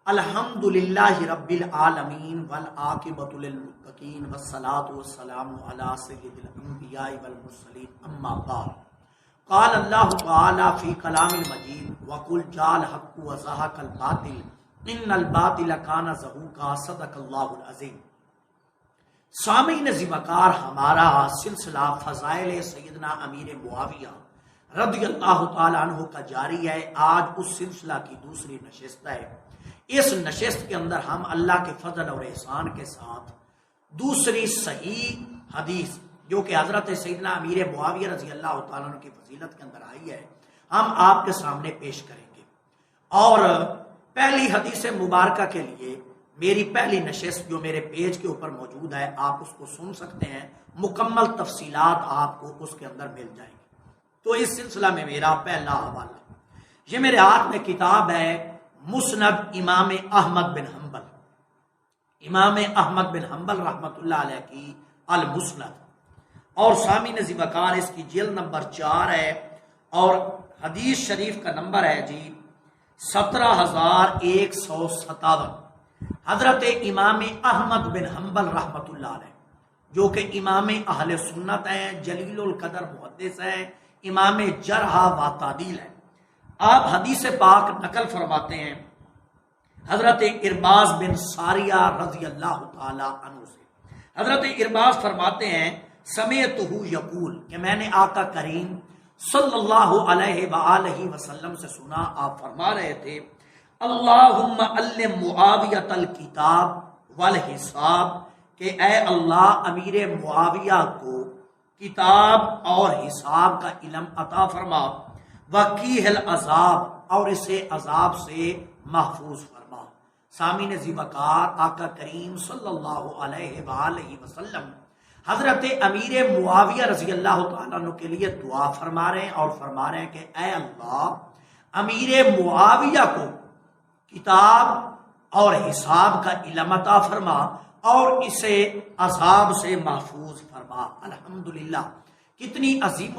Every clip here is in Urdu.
الحمدللہ رب العالمین والعاقبۃ للمتقین والصلاۃ والسلام علی سید الانبیاء والمرسلین اما بعد قال اللہ تعالی فی کلام المجید وقل جاء الحق وزهق الباطل ان الباطل کان زہوقا صدق اللہ العظیم۔ سامعین ذوقار، ہمارا سلسلہ فضائل سیدنا امیر معاویہ رضی اللہ تعالی عنہ کا جاری ہے۔ آج اس سلسلہ کی دوسری نشست ہے۔ اس نشست کے اندر ہم اللہ کے فضل اور احسان کے ساتھ دوسری صحیح حدیث جو کہ حضرت سیدنا امیر معاویہ رضی اللہ تعالیٰ عنہ کی فضیلت کے اندر آئی ہے، ہم آپ کے سامنے پیش کریں گے۔ اور پہلی حدیث مبارکہ کے لیے میری پہلی نشست جو میرے پیج کے اوپر موجود ہے، آپ اس کو سن سکتے ہیں، مکمل تفصیلات آپ کو اس کے اندر مل جائیں گی۔ تو اس سلسلہ میں میرا پہلا حوالہ، یہ میرے ہاتھ میں کتاب ہے مسند امام احمد بن حنبل، امام احمد بن حنبل رحمۃ اللہ علیہ کی المسند، اور سامعین ذوقار اس کی جلد نمبر 4 ہے اور حدیث شریف کا نمبر ہے 17157۔ حضرت امام احمد بن حنبل رحمۃ اللہ علیہ جو کہ امام اہل سنت ہیں، جلیل القدر محدث ہیں، امام جرح و تعدیل ہیں۔ آپ حدیث پاک نقل فرماتے ہیں حضرت ارباز بن ساریہ رضی اللہ تعالی عنہ سے۔ حضرت ارباز فرماتے ہیں سمعتہ یقول کہ میں نے آقا کریم صلی اللہ علیہ وآلہ وسلم سے سنا، آپ فرما رہے تھے اللہم علم معاویۃ الکتاب والحساب، کہ اے اللہ امیر معاویہ کو کتاب اور حساب کا علم عطا فرما، وقیہ العذاب اور اسے عذاب سے محفوظ فرما۔ سامعین ذوقار، آقا کریم صلی اللہ علیہ وآلہ وسلم حضرت امیر معاویہ رضی اللہ تعالیٰ عنہ کے لیے دعا فرما رہے ہیں اور فرما رہے ہیں کہ اے اللہ امیر معاویہ کو کتاب اور حساب کا علم عطا فرما اور اسے عذاب سے محفوظ فرما۔ الحمدللہ، کتنی عظیم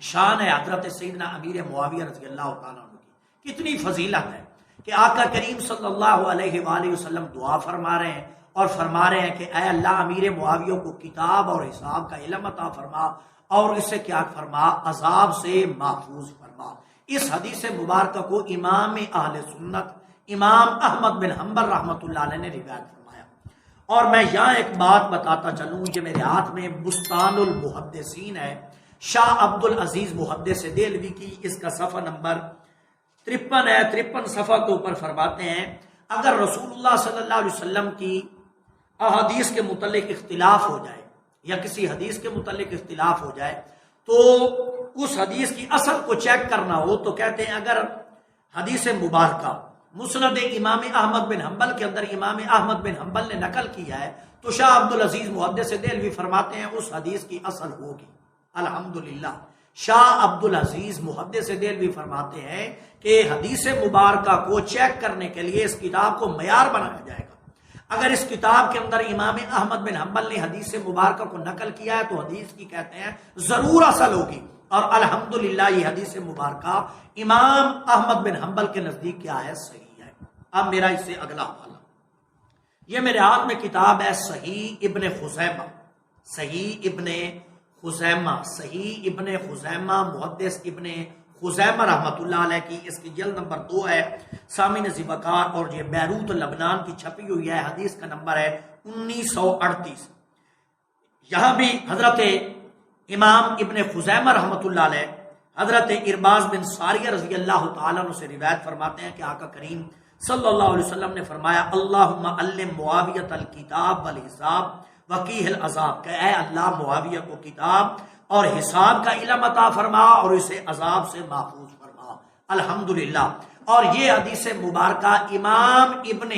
شان ہے حضرت سیدنا امیر معاویہ رضی اللہ تعالیٰ عنہ کی، کتنی فضیلت ہے کہ آقا کریم صلی اللہ علیہ وآلہ وسلم دعا فرما رہے ہیں اور فرما رہے ہیں کہ اے اللہ امیر معاویہ کو کتاب اور حساب کا علم عطا فرما اور اسے کیا فرما، عذاب سے محفوظ فرما۔ اس حدیث مبارکہ کو امام اہل سنت امام احمد بن حنبل رحمۃ اللہ علیہ نے روایت فرمایا۔ اور میں یہاں ایک بات بتاتا چلوں، یہ میرے ہاتھ میں بستان المحدثین ہے، شاہ عبد العزیز محدث دہلوی کی، اس کا صفحہ نمبر 53 ہے۔ 53 صفحہ کے اوپر فرماتے ہیں اگر رسول اللہ صلی اللہ علیہ وسلم کی احادیث کے متعلق اختلاف ہو جائے یا کسی حدیث کے متعلق اختلاف ہو جائے تو اس حدیث کی اصل کو چیک کرنا ہو تو کہتے ہیں اگر حدیث مبارکہ مسند امام احمد بن حنبل کے اندر امام احمد بن حنبل نے نقل کیا ہے تو شاہ عبد العزیز محدث دہلوی فرماتے ہیں اس حدیث کی اصل ہوگی۔ الحمدللہ، شاہ عبد العزیز محدث دہلوی فرماتے ہیں کہ حدیث مبارکہ کو چیک کرنے کے لیے اس کتاب کو معیار بنایا جائے گا۔ اگر اس کتاب کے اندر امام احمد بن حنبل نے حدیث مبارکہ کو نقل کیا ہے تو حدیث کی کہتے ہیں ضرور اصل ہوگی، اور الحمدللہ یہ حدیث مبارکہ امام احمد بن حنبل کے نزدیک کیا ہے، صحیح ہے۔ اب میرا اس سے اگلا حوالہ، یہ میرے ہاتھ میں کتاب ہے صحیح ابن خزیمہ، صحیح ابن خزیمہ محدث ابن خزیمہ رحمۃ اللہ علیہ کی، اس کی جلد نمبر 2 ہے۔ سامعین ذوقار، اور یہ بیروت لبنان کی چھپی ہوئی ہے، حدیث کا نمبر ہے 1938۔ یہاں بھی حضرت امام ابن خزیمہ رحمۃ اللہ علیہ حضرت ارباز بن ساریہ رضی اللہ تعالیٰ عنہ سے روایت فرماتے ہیں کہ آقا کریم صلی اللہ علیہ وسلم نے فرمایا اللہم علم معاویۃ الکتاب والحساب وقیہ العذاب، کہ اے اللہ معاویہ کو کتاب اور حساب کا علم عطا فرما اور اسے عذاب سے محفوظ فرما۔ الحمدللہ، اور یہ حدیث مبارکہ امام ابن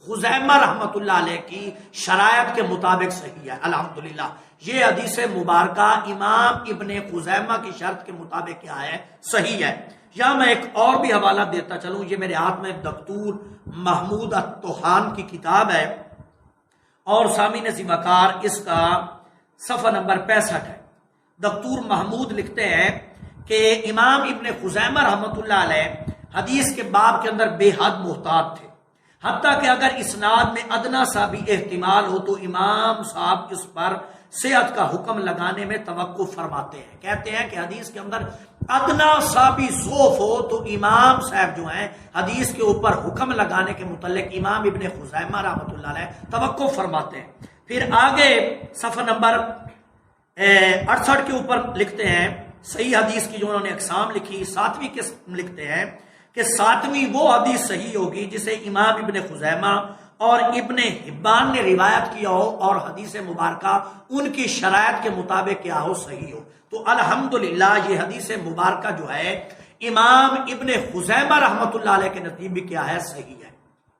خزیمہ رحمۃ اللہ علیہ کی شرائط کے مطابق صحیح ہے۔ الحمدللہ، یہ حدیث مبارکہ امام ابن خزیمہ کی شرط کے مطابق کیا ہے، صحیح ہے۔ یا میں ایک اور بھی حوالہ دیتا چلوں، یہ میرے ہاتھ میں دکتور محمود الطحان کی کتاب ہے اور سامعین ذوقار اس کا صفحہ نمبر 65 ہے۔ دکتور محمود لکھتے ہیں کہ امام ابن خزیمہ رحمۃ اللہ علیہ حدیث کے باب کے اندر بے حد محتاط تھے، حتیٰ کہ اگر اسناد میں ادنا سا بھی احتمال ہو تو امام صاحب اس پر صحت کا حکم لگانے میں توقف فرماتے ہیں۔ کہتے ہیں کہ حدیث کے اندر ادنا سا بھی ضعف ہو تو امام صاحب جو ہیں حدیث کے اوپر حکم لگانے کے متعلق امام ابن خزیمہ رحمۃ اللہ علیہ توقف فرماتے ہیں۔ پھر آگے صفحہ نمبر 68 کے اوپر لکھتے ہیں صحیح حدیث کی جو انہوں نے اقسام لکھی، 7ویں قسم لکھتے ہیں کہ 7ویں وہ حدیث صحیح ہوگی جسے امام ابن خزیمہ اور ابن حبان نے روایت کیا ہو اور حدیث مبارکہ ان کی شرائط کے مطابق کیا ہو، صحیح ہو۔ تو الحمدللہ یہ حدیث مبارکہ جو ہے امام ابن خزیمہ رحمۃ اللہ علیہ کے نزدیک بھی کیا ہے، صحیح ہے۔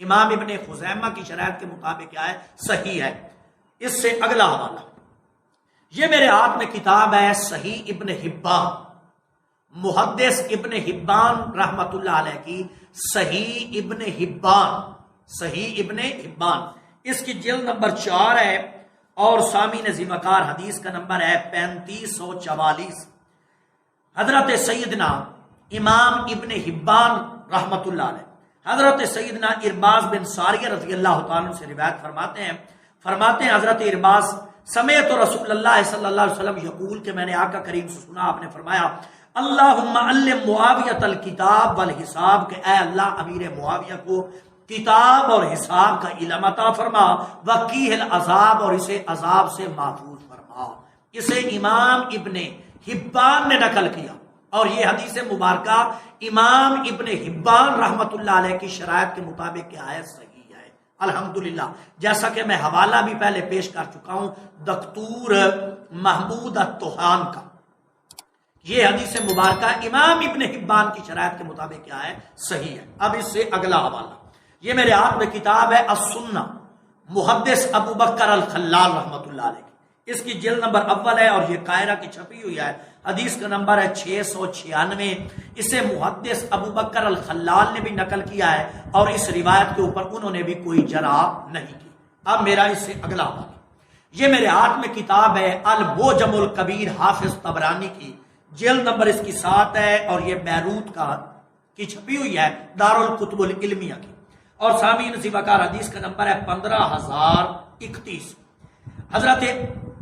امام ابن خزیمہ کی شرائط کے مطابق کیا ہے، صحیح ہے۔ اس سے اگلا حوالہ، یہ میرے ہاتھ میں کتاب ہے صحیح ابن حبان، محدث ابن حبان رحمۃ اللہ علیہ کی صحیح ابن حبان، صحیح ابن حبان، اس کی جلد نمبر 4 ہے اور سامعین ذمہ حدیث کا نمبر ہے 3544۔ حضرت سیدنا امام ابن حبان رحمۃ اللہ علیہ حضرت سیدنا ارباز بن ساریہ رضی اللہ تعالیٰ سے روایت فرماتے ہیں حضرت ارباز سمیت رسول اللہ صلی اللہ علیہ وسلم یقول کہ میں نے آقا کریم سے سنا، آپ نے فرمایا اللہم علم معاویۃ الکتاب والحساب، کہ اے اللہ امیر معاویہ کو کتاب اور حساب کا علم عطا فرما، وقیہ العذاب، اور اسے عذاب سے محفوظ فرما۔ اسے امام ابن حبان نے نقل کیا اور یہ حدیث مبارکہ امام ابن حبان رحمت اللہ علیہ کی شرائط کے مطابق کیا ہے، صحیح ہے الحمدللہ۔ جیسا کہ میں حوالہ بھی پہلے پیش کر چکا ہوں دکتور محمود التوہان کا، یہ حدیث مبارکہ امام ابن حبان کی شرائط کے مطابق کیا ہے، صحیح ہے۔ اب اس سے اگلا حوالہ، یہ میرے ہاتھ میں کتاب ہے السنہ، محدث ابو بکر الخلال رحمۃ اللہ علیہ، اس کی جلد نمبر 1 ہے اور یہ قاہرہ کی چھپی ہوئی ہے، حدیث کا نمبر ہے 696۔ اسے محدث ابو بکر الخلال نے بھی نقل کیا ہے اور اس روایت کے اوپر انہوں نے بھی کوئی جرح نہیں کی۔ اب میرا اس سے اگلا حوالہ، یہ میرے ہاتھ میں کتاب ہے المعجم الکبیر حافظ طبرانی کی، جلد نمبر اس کی 7 ہے اور یہ بیروت کی چھپی ہوئی ہے دارالکتب العلمیہ کی، اور سامعین ذمہ حدیث کا نمبر ہے 15031۔ حضرت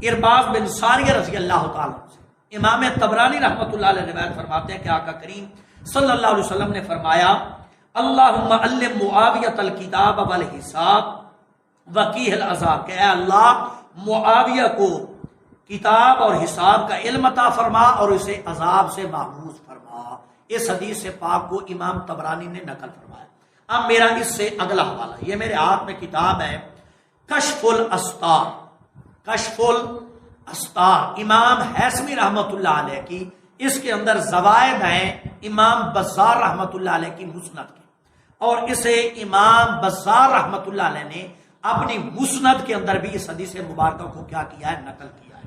ارباز بن ساریہ رضی اللہ تعالیٰ سے امام طبرانی رحمۃ اللہ علیہ روایت فرماتے ہیں کہ آقا کریم صلی اللہ علیہ وسلم نے فرمایا اللہم علم معاویۃ الکتاب والحساب وقیہ العذاب، کہ اے اللہ معاویہ کو کتاب اور حساب کا علم عطا فرما اور اسے عذاب سے محفوظ فرما۔ اس حدیث سے پاک کو امام طبرانی نے نقل فرمایا۔ اب میرا اس سے اگلا حوالہ، یہ میرے ہاتھ میں کتاب ہے کشف الاسطار، کشف الاسطار امام حیثمی رحمۃ اللہ علیہ کی، اس کے اندر زوائد ہیں امام بزار رحمۃ اللہ علیہ کی مسند کی، اور اسے امام بزار رحمۃ اللہ علیہ نے اپنی مسند کے اندر بھی اس حدیث مبارکہ کو کیا کیا ہے، نقل کیا ہے،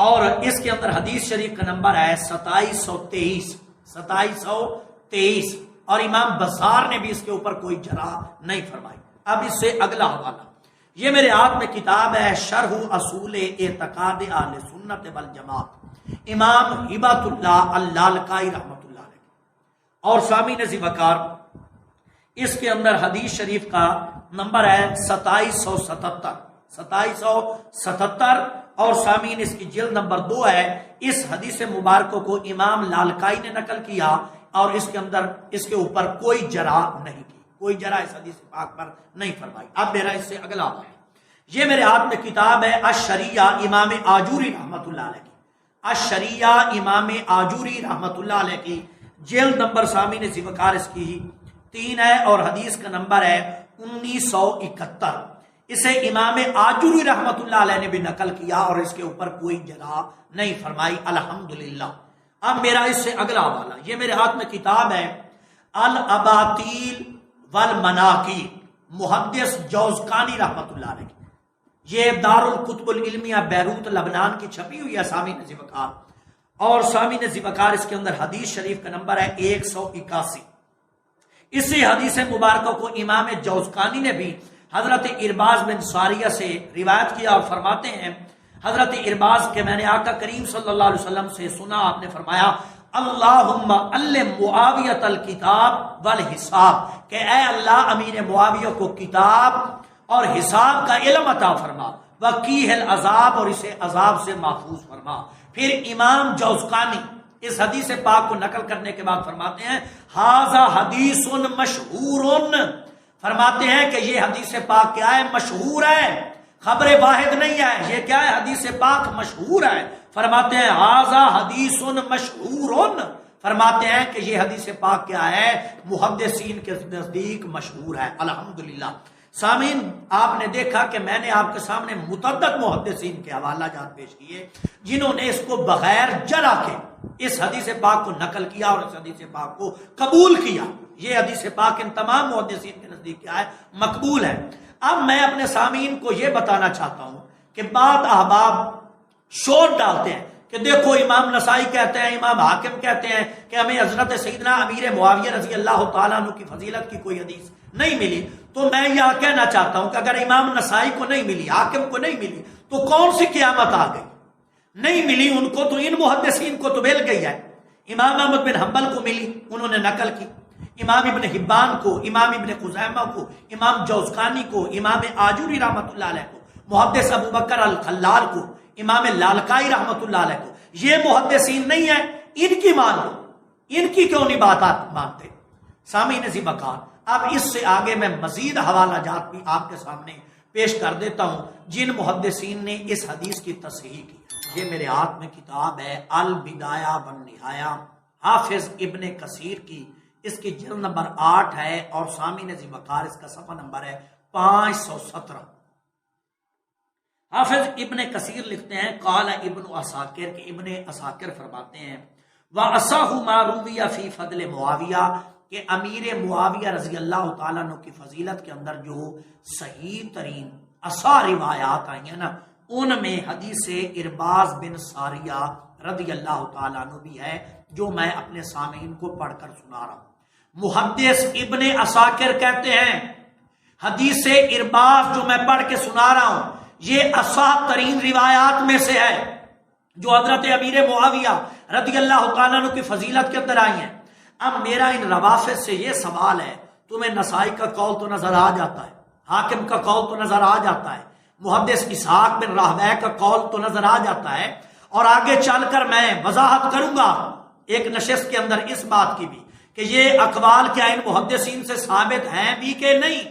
اور اس کے اندر حدیث شریف کا نمبر ہے 2723 اور امام بزار نے بھی اس کے اوپر کوئی جرح نہیں فرمائی۔ اب اس سے اگلا حوالہ، یہ میرے ہاتھ میں کتاب ہے شرح اصول اعتقاد اہل سنت والجماعت امام ہبۃ اللہ اللالکائی رحمۃ اللہ علیہ، اور سامعین ذمہ اس کے اندر حدیث شریف کا نمبر ہے 2777 اور سامعین اس کی جلد نمبر 2 ہے۔ اس حدیث مبارکہ کو امام لالکائی نے نقل کیا اور اس کے اندر اس کے اوپر کوئی جرح نہیں کی، کوئی جرح اس حدیث پاک پر نہیں فرمائی۔ اب میرا اس سے اگلا ہے، یہ میرے ہاتھ میں کتاب ہے الشریعہ امام آجوری رحمۃ اللہ علیہ کی، الشریعہ امام آجوری رحمۃ اللہ علیہ کی، جلد نمبر سامعین ذمہ اس کی 3 ہے اور حدیث کا نمبر ہے 1971۔ اسے امام آجوری رحمۃ اللہ علیہ نے بھی نقل کیا اور اس کے اوپر کوئی جرح نہیں فرمائی الحمدللہ۔ اب میرا اس سے اگلا حوالہ، یہ میرے ہاتھ میں کتاب ہے الاباطیل والمناقیر محدث جوزقانی رحمۃ اللہ علیہ، یہ دارالکتب العلمیہ بیروت لبنان کی چھپی ہوئی ہے سامعین ذمہ، اور سامعین ذمہ اس کے اندر حدیث شریف کا نمبر ہے 181۔ اسی حدیث مبارکہ کو امام جوزقانی نے بھی حضرت ارباز بن ساریہ سے روایت کیا اور فرماتے ہیں حضرت ارباز کہ میں نے آقا کریم صلی اللہ علیہ وسلم سے سنا، آپ نے فرمایا اللہم علم معاویۃ الکتاب والحساب، کہ اے اللہ امیر معاویہ کو کتاب اور حساب کا علم عطا فرما، وقیہ العذاب، اور اسے عذاب سے محفوظ فرما۔ پھر امام جوزقانی اس حدیث پاک کو نقل کرنے کے بعد فرماتے ہیں ھذا حدیث مشہور، فرماتے ہیں کہ یہ حدیث پاک کیا ہے؟ مشہور ہے، خبر واحد نہیں ہے، یہ کیا ہے؟ حدیث پاک مشہور ہے۔ فرماتے ہیں ھذا حدیث مشہور، فرماتے ہیں کہ یہ حدیث پاک کیا ہے؟ محدثین کے نزدیک مشہور ہے۔ الحمدللہ سامعین، آپ نے دیکھا کہ میں نے آپ کے سامنے متعدد محدثین کے حوالہ جات پیش کیے جنہوں نے اس کو بغیر جرح کے اس حدیث پاک کو نقل کیا اور اس حدیث پاک کو قبول کیا۔ یہ حدیث پاک ان تمام محدثین کے نزدیک کیا ہے؟ مقبول ہے۔ اب میں اپنے سامعین کو یہ بتانا چاہتا ہوں کہ بعض احباب شور ڈالتے ہیں کہ دیکھو امام نسائی کہتے ہیں، امام حاکم کہتے ہیں کہ ہمیں حضرت سیدنا امیر معاویہ رضی اللہ تعالیٰ عنہ کی فضیلت کی کوئی حدیث نہیں ملی۔ تو میں یہاں کہنا چاہتا ہوں کہ اگر امام نسائی کو نہیں ملی، حاکم کو نہیں ملی، تو کون سی قیامت آ گئی؟ نہیں ملی ان کو تو ان محدثین کو تو مل گئی ہے۔ امام احمد بن حنبل کو ملی، انہوں نے نقل کی، امام ابن حبان کو، امام ابن خزیمہ کو، امام جوزقانی کو، امام آجوری رحمۃ اللہ علیہ کو، محدث ابو بکر الخلال کو، امام لالکائی رحمۃ اللہ علیہ کو۔ یہ محدثین نہیں ہیں، ان کی مان لو، ان کی کیوں نہیں بات آپ مانتے؟ سامعین ذی بقار، اب اس سے آگے میں مزید حوالہ جات بھی آپ کے سامنے پیش کر دیتا ہوں جن محدثین نے اس حدیث کی تصحیح کی۔ یہ میرے ہاتھ میں کتاب ہے البدایہ والنہایہ، حافظ ابن کثیر کی، اس کی جلد نمبر 8 ہے اور سامعین ذی وقار اس کا صفحہ نمبر ہے 517۔ حافظ ابن کثیر لکھتے ہیں قال ابن عساکر، کہ ابن عساکر فرماتے ہیں وَأَصَحُ مَا رُوِيَ فِي فَضْلِ مُعَاوِیَہ، کہ امیر معاویہ رضی اللہ تعالیٰ عنہ کی فضیلت کے اندر جو صحیح ترین اصح روایات آئی ہیں نا، ان میں حدیث ارباز بن ساریہ رضی اللہ تعالیٰ عنہ بھی ہے، جو میں اپنے سامعین کو پڑھ کر سنا رہا ہوں۔ محدث ابن عساکر کہتے ہیں حدیث ارباز جو میں پڑھ کے سنا رہا ہوں یہ اصح ترین روایات میں سے ہے جو حضرت امیر معاویہ رضی اللہ تعالیٰ عنہ کی فضیلت کے اندر آئی ہیں۔ اب میرا ان روافظ سے یہ سوال ہے، تمہیں نسائی کا قول تو نظر آ جاتا ہے، حاکم کا قول تو نظر آ جاتا ہے، محدث اسحاق بن راہویہ کا قول تو نظر آ جاتا ہے، اور آگے چل کر میں وضاحت کروں گا ایک نشست کے اندر اس بات کی بھی کہ یہ اقوال کیا ان محدثین سے ثابت ہیں بھی کہ نہیں،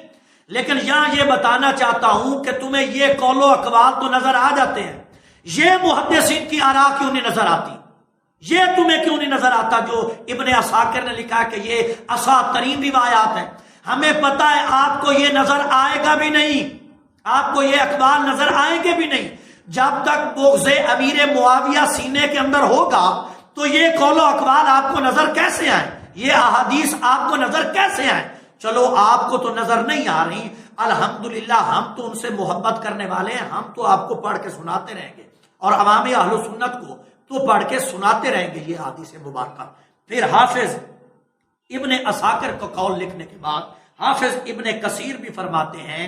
لیکن یہاں یہ بتانا چاہتا ہوں کہ تمہیں یہ قول و اقوال تو نظر آ جاتے ہیں، یہ محدثین کی آراء کیوں نہیں نظر آتی؟ یہ تمہیں کیوں نہیں نظر آتا جو ابن عساکر نے لکھا کہ یہ اصح ترین روایات ہیں؟ ہمیں پتہ ہے آپ کو یہ نظر آئے گا بھی نہیں، آپ کو یہ اقوال نظر آئیں گے بھی نہیں جب تک بغض امیر معاویہ سینے کے اندر ہوگا، تو یہ قول و اقوال آپ کو نظر کیسے آئیں؟ یہ احادیث آپ کو نظر کیسے آئیں؟ چلو آپ کو تو نظر نہیں آ رہی، الحمدللہ ہم تو ان سے محبت کرنے والے ہیں، ہم تو آپ کو پڑھ کے سناتے رہیں گے اور عوام اہل سنت کو تو پڑھ کے سناتے رہیں گے یہ حدیث مبارکہ۔ پھر حافظ ابن عساکر کو قول لکھنے کے بعد حافظ ابن کثیر بھی فرماتے ہیں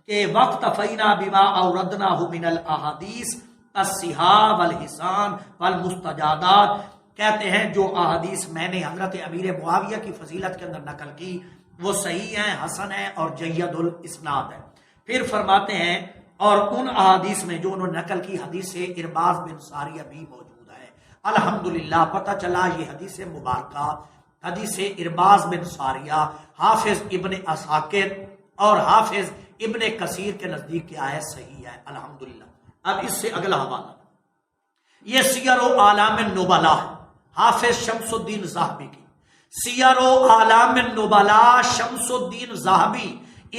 کہ وقت فینا بما اوردناہ من الاحادیث الصحاح والحسان والمستجادات، کہتے ہیں جو احادیث میں نے حضرت امیر معاویہ کی فضیلت کے اندر نقل کی وہ صحیح ہیں، حسن ہیں اور جید الاسناد ہیں۔ پھر فرماتے ہیں اور ان احادیث میں جو انہوں نے نقل کی حدیث ارباز بن ساریہ بھی موجود ہے۔ الحمدللہ پتہ چلا یہ حدیث مبارکہ حدیث ارباز بن ساریہ حافظ ابن عساکر اور حافظ ابن کثیر کے نزدیک کیا ہے؟ صحیح ہے، الحمدللہ۔ اب اس سے اگلا حوالہ یہ سیر و اعلام النبلاء حافظ شمس الدین ذہبی کی، سیر و اعلام النبلاء شمس الدین ذہبی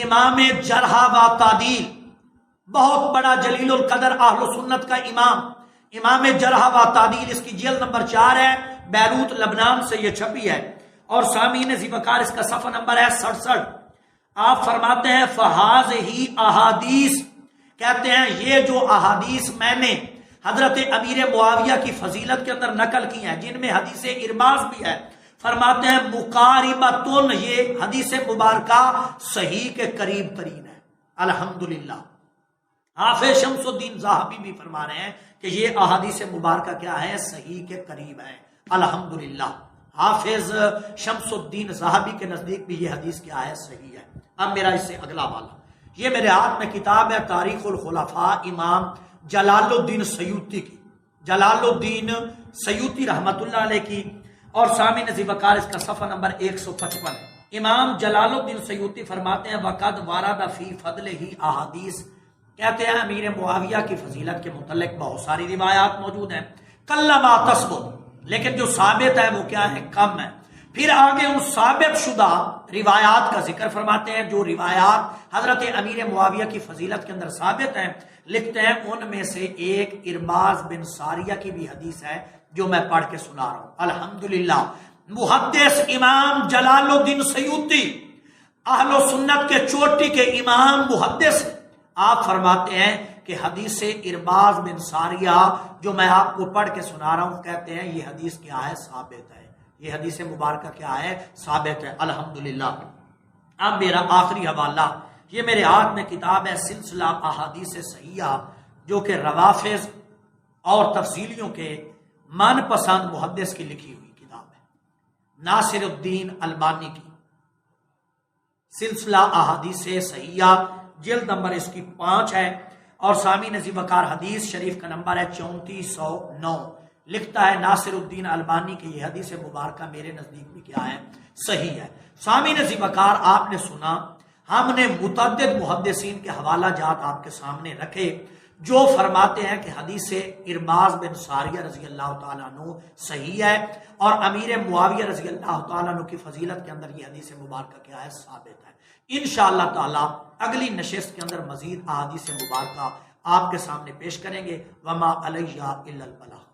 امام جرح و تعدیل، بہت بڑا جلیل القدر اہل سنت کا امام جرح و تعدیل، اس کی جلد نمبر 4 ہے، بیروت لبنان سے یہ چھپی ہے اور سامعین ذی وقار اس کا صفحہ نمبر ہے 67۔ آپ فرماتے ہیں فہذہ احادیث، کہتے ہیں یہ جو احادیث میں نے حضرت امیر معاویہ کی فضیلت کے اندر نقل کی ہیں جن میں حدیث ارباز بھی ہے، فرماتے ہیں مقاربتن، یہ حدیث مبارکہ صحیح کے قریب ترین ہے، الحمدللہ۔ حافظ شمس الدین ذہبی بھی فرما رہے ہیں کہ یہ احادیث مبارکہ کیا ہے؟ صحیح کے قریب ہے، الحمدللہ حافظ شمس الدین ذہبی کے نزدیک بھی یہ حدیث کیا ہے؟ صحیح ہے۔ اب میرا اس سے اگلا والا، یہ میرے ہاتھ میں کتاب ہے تاریخ الخلفاء امام جلال الدین سیوطی کی، جلال الدین سیوطی رحمت اللہ علیہ کی، اور سامع نذیر وقار اس کا صفحہ نمبر 155 ہے۔ امام جلال الدین سیوطی فرماتے ہیں وقد وارد فی فضل ہی احادیث، کہتے ہیں امیر معاویہ کی فضیلت کے متعلق بہت ساری روایات موجود ہیں، کلما تثبت، لیکن جو ثابت ہے وہ کیا ہے؟ کم ہے۔ پھر آگے ان ثابت شدہ روایات کا ذکر فرماتے ہیں، جو روایات حضرت امیر معاویہ کی فضیلت کے اندر ثابت ہیں، لکھتے ہیں ان میں سے ایک ارباز بن ساریہ کی بھی حدیث ہے جو میں پڑھ کے سنا رہا ہوں۔ الحمدللہ محدث امام جلال الدین سیوطی اہل سنت کے چوٹی کے امام محدث، آپ فرماتے ہیں کہ حدیث ارباز بن ساریہ جو میں آپ کو پڑھ کے سنا رہا ہوں، کہتے ہیں یہ حدیث کیا ہے؟ ثابت ہے، یہ حدیث مبارکہ کیا ہے؟ ثابت ہے۔ الحمدللہ اب میرا آخری حوالہ، یہ میرے ہاتھ میں کتاب ہے سلسلہ احادیث صحیحہ، جو کہ روافض اور تفصیلیوں کے من پسند محدث کی لکھی ہوئی کتاب ہے، ناصر الدین البانی کی سلسلہ احادیث صحیحہ، جلد نمبر اس کی 5 ہے، اور سامع نذیر وقار حدیث شریف کا نمبر ہے 3409۔ لکھتا ہے ناصر الدین البانی کی یہ حدیث مبارکہ میرے نزدیک بھی کیا ہے؟ صحیح ہے۔ سامع نذیر وقار آپ نے سنا، ہم نے متعدد محدثین کے حوالہ جات آپ کے سامنے رکھے جو فرماتے ہیں کہ حدیث ارباز بن ساریہ رضی اللہ تعالیٰ عنہ صحیح ہے، اور امیر معاویہ رضی اللہ تعالیٰ عنہ کی فضیلت کے اندر یہ حدیث مبارکہ کیا ہے؟ ثابت ہے۔ انشاءاللہ تعالیٰ اگلی نشست کے اندر مزید احادیث مبارکہ آپ کے سامنے پیش کریں گے۔ وما علیہ الا البلاغ۔